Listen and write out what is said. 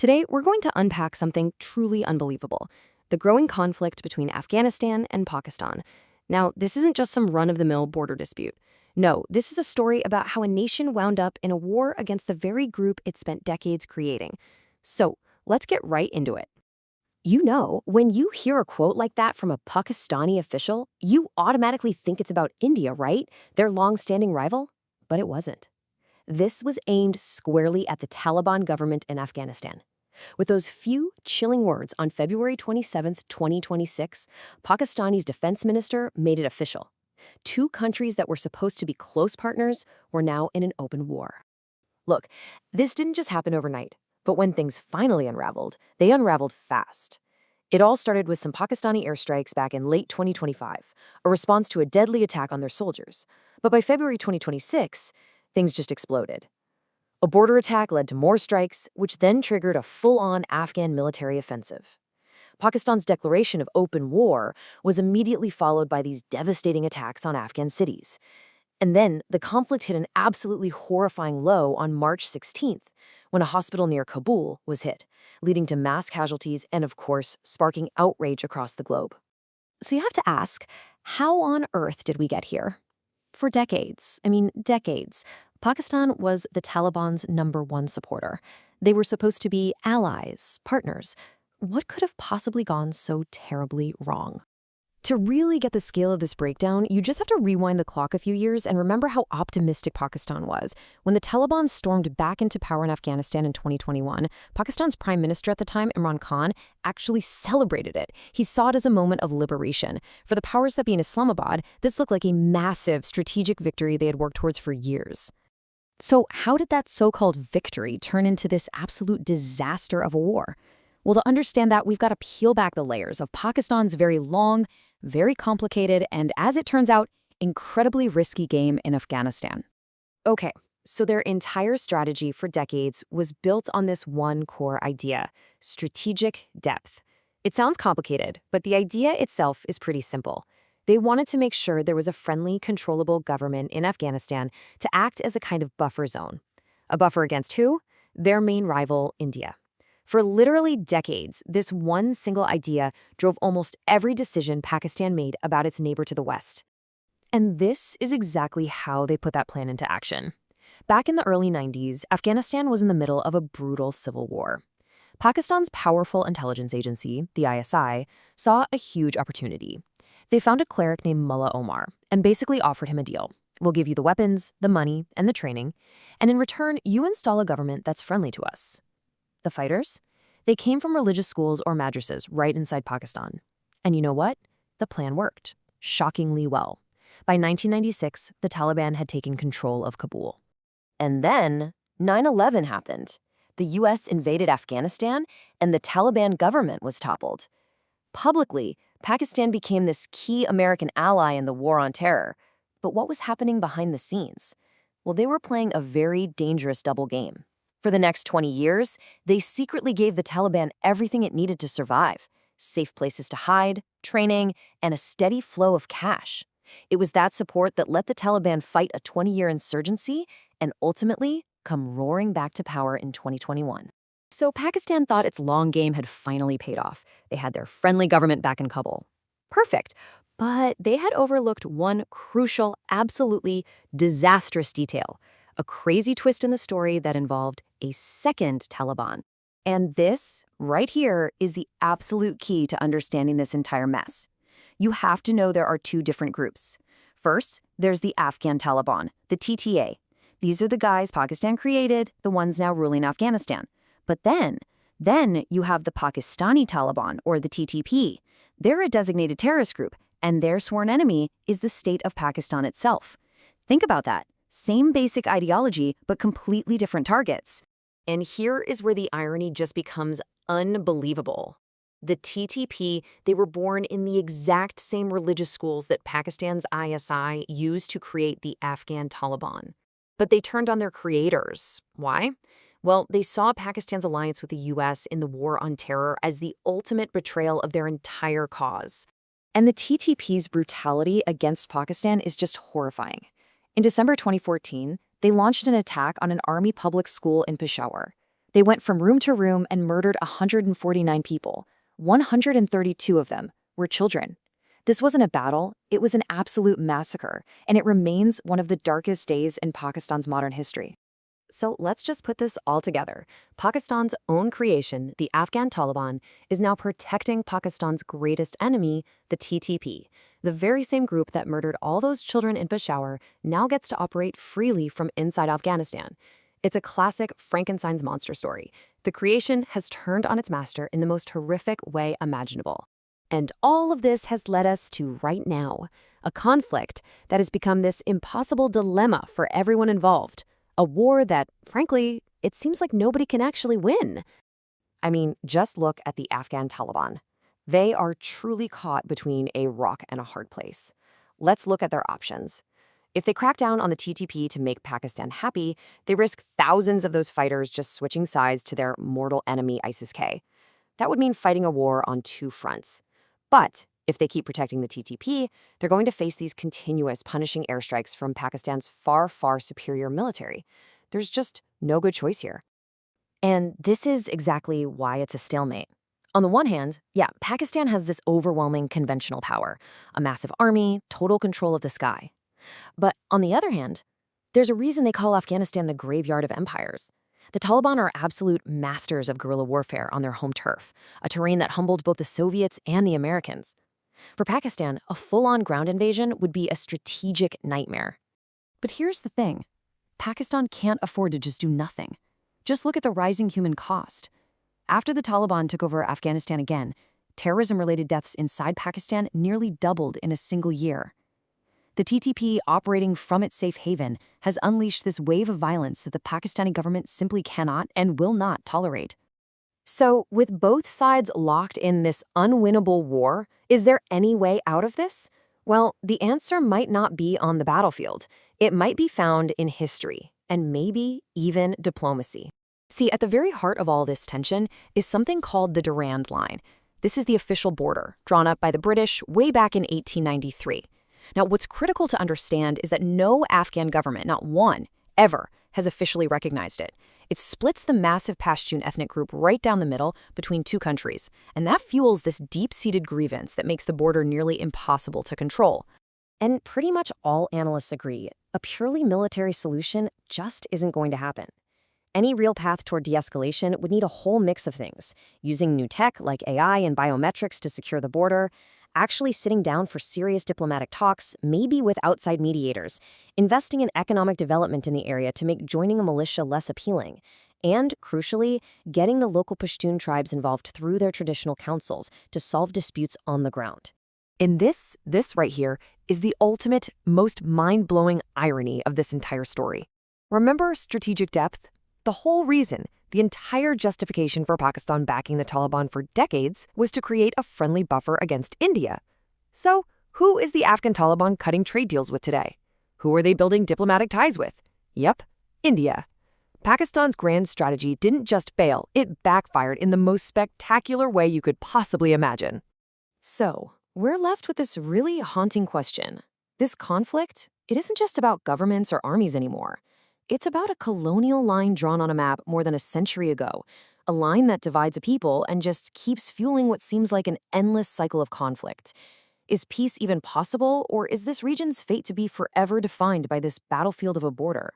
Today, we're going to unpack something truly unbelievable: the growing conflict between Afghanistan and Pakistan. Now, this isn't just some run-of-the-mill border dispute. No, this is a story about how a nation wound up in a war against the very group it spent decades creating. So, let's get right into it. When you hear a quote like that from a Pakistani official, you automatically think it's about India, right? Their long-standing rival? But it wasn't. This was aimed squarely at the Taliban government in Afghanistan. With those few chilling words on February 27, 2026, Pakistani's defense minister made it official. Two countries that were supposed to be close partners were now in an open war. Look, this didn't just happen overnight, but when things finally unraveled, they unraveled fast. It all started with some Pakistani airstrikes back in late 2025, a response to a deadly attack on their soldiers. But by February 2026, things just exploded. A border attack led to more strikes, which then triggered a full-on Afghan military offensive. Pakistan's declaration of open war was immediately followed by these devastating attacks on Afghan cities. And then the conflict hit an absolutely horrifying low on March 16th, when a hospital near Kabul was hit, leading to mass casualties and, of course, sparking outrage across the globe. So you have to ask, how on earth did we get here? For decades, decades, Pakistan was the Taliban's #1 supporter. They were supposed to be allies, partners. What could have possibly gone so terribly wrong? To really get the scale of this breakdown, you just have to rewind the clock a few years and remember how optimistic Pakistan was. When the Taliban stormed back into power in Afghanistan in 2021, Pakistan's prime minister at the time, Imran Khan, actually celebrated it. He saw it as a moment of liberation. For the powers that be in Islamabad, this looked like a massive strategic victory they had worked towards for years. So how did that so-called victory turn into this absolute disaster of a war? Well, to understand that, we've got to peel back the layers of Pakistan's very long, very complicated, and as it turns out, incredibly risky game in Afghanistan. Okay, so their entire strategy for decades was built on this one core idea: strategic depth. It sounds complicated, but the idea itself is pretty simple. They wanted to make sure there was a friendly, controllable government in Afghanistan to act as a kind of buffer zone. A buffer against who? Their main rival, India. For literally decades, this one single idea drove almost every decision Pakistan made about its neighbor to the west. And this is exactly how they put that plan into action. Back in the early 90s, Afghanistan was in the middle of a brutal civil war. Pakistan's powerful intelligence agency, the ISI, saw a huge opportunity. They found a cleric named Mullah Omar and basically offered him a deal. We'll give you the weapons, the money, and the training, and in return, you install a government that's friendly to us. The fighters? They came from religious schools or madrasas right inside Pakistan. And you know what? The plan worked. Shockingly well. By 1996, the Taliban had taken control of Kabul. And then 9/11 happened. The US invaded Afghanistan, and the Taliban government was toppled. Publicly, Pakistan became this key American ally in the war on terror. But what was happening behind the scenes? Well, they were playing a very dangerous double game. For the next 20 years, they secretly gave the Taliban everything it needed to survive: safe places to hide, training, and a steady flow of cash. It was that support that let the Taliban fight a 20-year insurgency and ultimately come roaring back to power in 2021. So Pakistan thought its long game had finally paid off. They had their friendly government back in Kabul. Perfect. But they had overlooked one crucial, absolutely disastrous detail: a crazy twist in the story that involved a second Taliban. And this, right here, is the absolute key to understanding this entire mess. You have to know there are two different groups. First, there's the Afghan Taliban, the TTA. These are the guys Pakistan created, the ones now ruling Afghanistan. But then you have the Pakistani Taliban, or the TTP. They're a designated terrorist group, and their sworn enemy is the state of Pakistan itself. Think about that. Same basic ideology, but completely different targets. And here is where the irony just becomes unbelievable. The TTP, they were born in the exact same religious schools that Pakistan's ISI used to create the Afghan Taliban. But they turned on their creators. Why? Well, they saw Pakistan's alliance with the US in the war on terror as the ultimate betrayal of their entire cause. And the TTP's brutality against Pakistan is just horrifying. In December 2014, they launched an attack on an army public school in Peshawar. They went from room to room and murdered 149 people. 132 of them were children. This wasn't a battle, it was an absolute massacre, and it remains one of the darkest days in Pakistan's modern history. So let's just put this all together. Pakistan's own creation, the Afghan Taliban, is now protecting Pakistan's greatest enemy, the TTP. The very same group that murdered all those children in Peshawar now gets to operate freely from inside Afghanistan. It's a classic Frankenstein's monster story. The creation has turned on its master in the most horrific way imaginable. And all of this has led us to right now, a conflict that has become this impossible dilemma for everyone involved. A war that, frankly, it seems like nobody can actually win. I mean, just look at the Afghan Taliban. They are truly caught between a rock and a hard place. Let's look at their options. If they crack down on the TTP to make Pakistan happy, they risk thousands of those fighters just switching sides to their mortal enemy ISIS-K. That would mean fighting a war on two fronts. But if they keep protecting the TTP, they're going to face these continuous punishing airstrikes from Pakistan's far, far superior military. There's just no good choice here. And this is exactly why it's a stalemate. On the one hand, Pakistan has this overwhelming conventional power, a massive army, total control of the sky. But on the other hand, there's a reason they call Afghanistan the graveyard of empires. The Taliban are absolute masters of guerrilla warfare on their home turf, a terrain that humbled both the Soviets and the Americans. For Pakistan, a full-on ground invasion would be a strategic nightmare. But here's the thing. Pakistan can't afford to just do nothing. Just look at the rising human cost. After the Taliban took over Afghanistan again, terrorism-related deaths inside Pakistan nearly doubled in a single year. The TTP, operating from its safe haven, has unleashed this wave of violence that the Pakistani government simply cannot and will not tolerate. So, with both sides locked in this unwinnable war, is there any way out of this? Well, the answer might not be on the battlefield. It might be found in history, and maybe even diplomacy. See, at the very heart of all this tension is something called the Durand Line. This is the official border, drawn up by the British way back in 1893. Now, what's critical to understand is that no Afghan government, not one, ever, has officially recognized it. It splits the massive Pashtun ethnic group right down the middle between two countries, and that fuels this deep-seated grievance that makes the border nearly impossible to control. And pretty much all analysts agree, a purely military solution just isn't going to happen. Any real path toward de-escalation would need a whole mix of things, using new tech like AI and biometrics to secure the border, actually sitting down for serious diplomatic talks, maybe with outside mediators, investing in economic development in the area to make joining a militia less appealing, and, crucially, getting the local Pashtun tribes involved through their traditional councils to solve disputes on the ground. And this right here is the ultimate, most mind-blowing irony of this entire story. Remember strategic depth? The whole reason, the entire justification for Pakistan backing the Taliban for decades was to create a friendly buffer against India. So, who is the Afghan Taliban cutting trade deals with today? Who are they building diplomatic ties with? Yep, India. Pakistan's grand strategy didn't just fail, it backfired in the most spectacular way you could possibly imagine. So, we're left with this really haunting question. This conflict, it isn't just about governments or armies anymore. It's about a colonial line drawn on a map more than a century ago, a line that divides a people and just keeps fueling what seems like an endless cycle of conflict. Is peace even possible, or is this region's fate to be forever defined by this battlefield of a border?